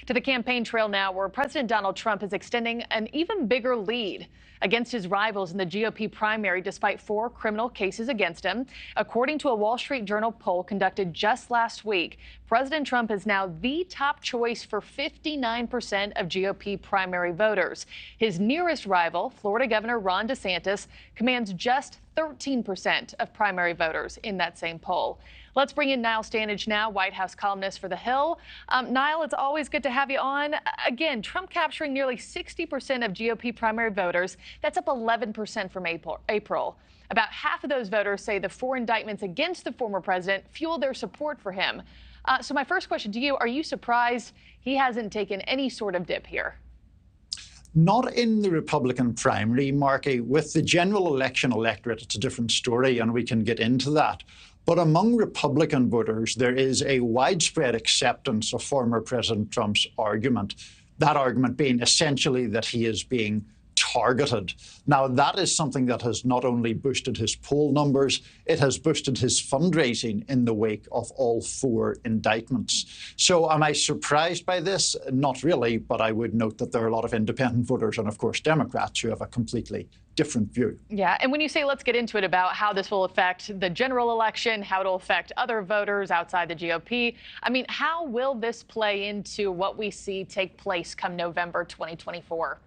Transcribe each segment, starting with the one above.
To the campaign trail now, where President Donald Trump is extending an even bigger lead against his rivals in the GOP primary, despite 4 criminal cases against him. According to a Wall Street Journal poll conducted just last week, President Trump is now the top choice for 59% of GOP primary voters. His nearest rival, Florida Governor Ron DeSantis, commands just 13% of primary voters in that same poll. Let's bring in Niall Stanage now, White House columnist for The Hill. Niall, it's always good to have you on. Again, Trump capturing nearly 60% of GOP primary voters. That's up 11% from April. About half of those voters say the 4 indictments against the former president fueled their support for him. So my first question to you, are you surprised he hasn't taken any sort of dip here? Not in the Republican primary, Marky. With the general election electorate, it's a different story, and we can get into that. But among Republican voters, there is a widespread acceptance of former President Trump's argument, that argument being essentially that he is being targeted. Now, that is something that has not only boosted his poll numbers, it has boosted his fundraising in the wake of all 4 indictments. So am I surprised by this? Not really, but I would note that there are a lot of independent voters and, of course, Democrats who have a completely different view. Yeah, and when you say let's get into it about how this will affect the general election, how it'll affect other voters outside the GOP, I mean, how will this play into what we see take place come November 2024?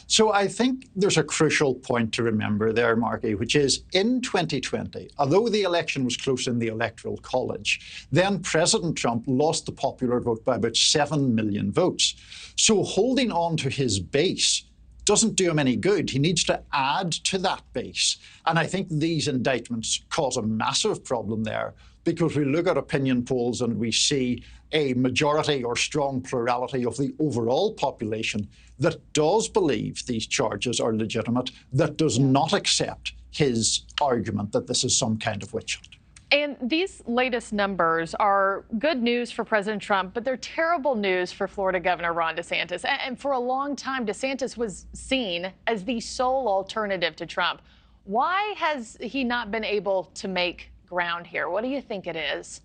So I think there's a crucial point to remember there, Marky, which is in 2020, although the election was close in the Electoral College, then President Trump lost the popular vote by about 7 million votes. So holding on to his base doesn't do him any good. He needs to add to that base. And I think these indictments cause a massive problem there, because we look at opinion polls and we see a majority or strong plurality of the overall population that does believe these charges are legitimate, that does not accept his argument that this is some kind of witch hunt. And these latest numbers are good news for President Trump, but they're terrible news for Florida Governor Ron DeSantis. And for a long time, DeSantis was seen as the sole alternative to Trump. Why has he not been able to make ground here? What do you think it is?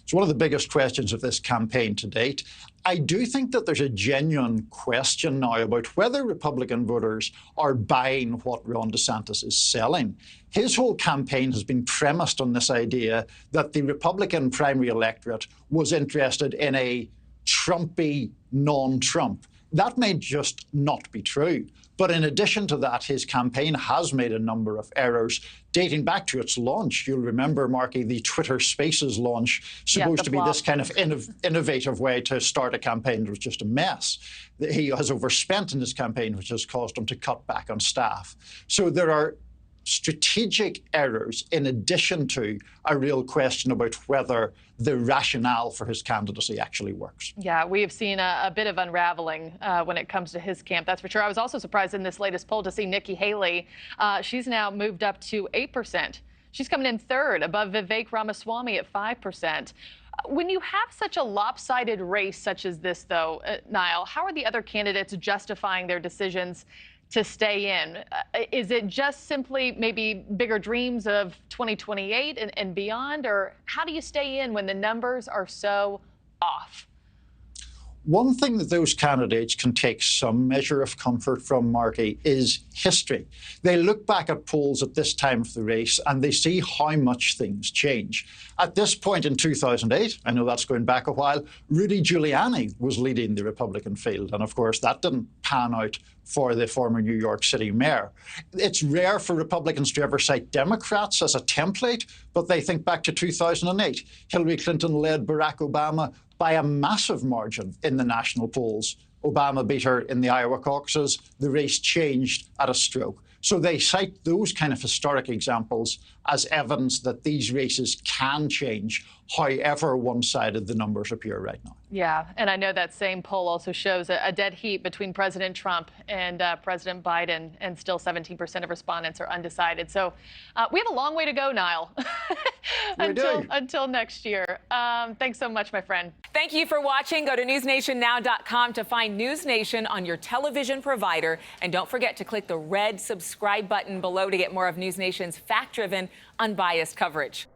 It's one of the biggest questions of this campaign to date. I do think that there's a genuine question now about whether Republican voters are buying what Ron DeSantis is selling. His whole campaign has been premised on this idea that the Republican primary electorate was interested in a Trumpy non-Trump. That may just not be true. But in addition to that, his campaign has made a number of errors dating back to its launch. You'll remember, Marky, the Twitter Spaces launch, supposed to be this kind of innovative way to start a campaign that was just a mess. He has overspent in his campaign, which has caused him to cut back on staff. So there are strategic errors in addition to a real question about whether the rationale for his candidacy actually works. Yeah, we have seen a bit of unraveling when it comes to his camp, that's for sure. I was also surprised in this latest poll to see Nikki Haley. She's now moved up to 8%. She's coming in 3rd, above Vivek Ramaswamy at 5%. When you have such a lopsided race such as this, though, Niall, how are the other candidates justifying their decisions to stay in? Is it just simply maybe bigger dreams of 2028 and beyond? Or how do you stay in when the numbers are so off? One thing that those candidates can take some measure of comfort from, Marky, is history. They look back at polls at this time of the race and they see how much things change. At this point in 2008, I know that's going back a while, Rudy Giuliani was leading the Republican field. And of course, that didn't pan out for the former New York City mayor. It's rare for Republicans to ever cite Democrats as a template, but they think back to 2008. Hillary Clinton led Barack Obama by a massive margin in the national polls. Obama beat her in the Iowa caucuses. The race changed at a stroke. So they cite those kind of historic examples as evidence that these races can change, however one-sided the numbers appear right now. Yeah, and I know that same poll also shows a dead heat between President Trump and President Biden, and still 17% of respondents are undecided. So we have a long way to go, Niall, until next year. Thanks so much, my friend. Thank you for watching. Go to newsnationnow.com to find NewsNation on your television provider. And don't forget to click the red subscribe button below to get more of NewsNation's fact-driven, unbiased coverage.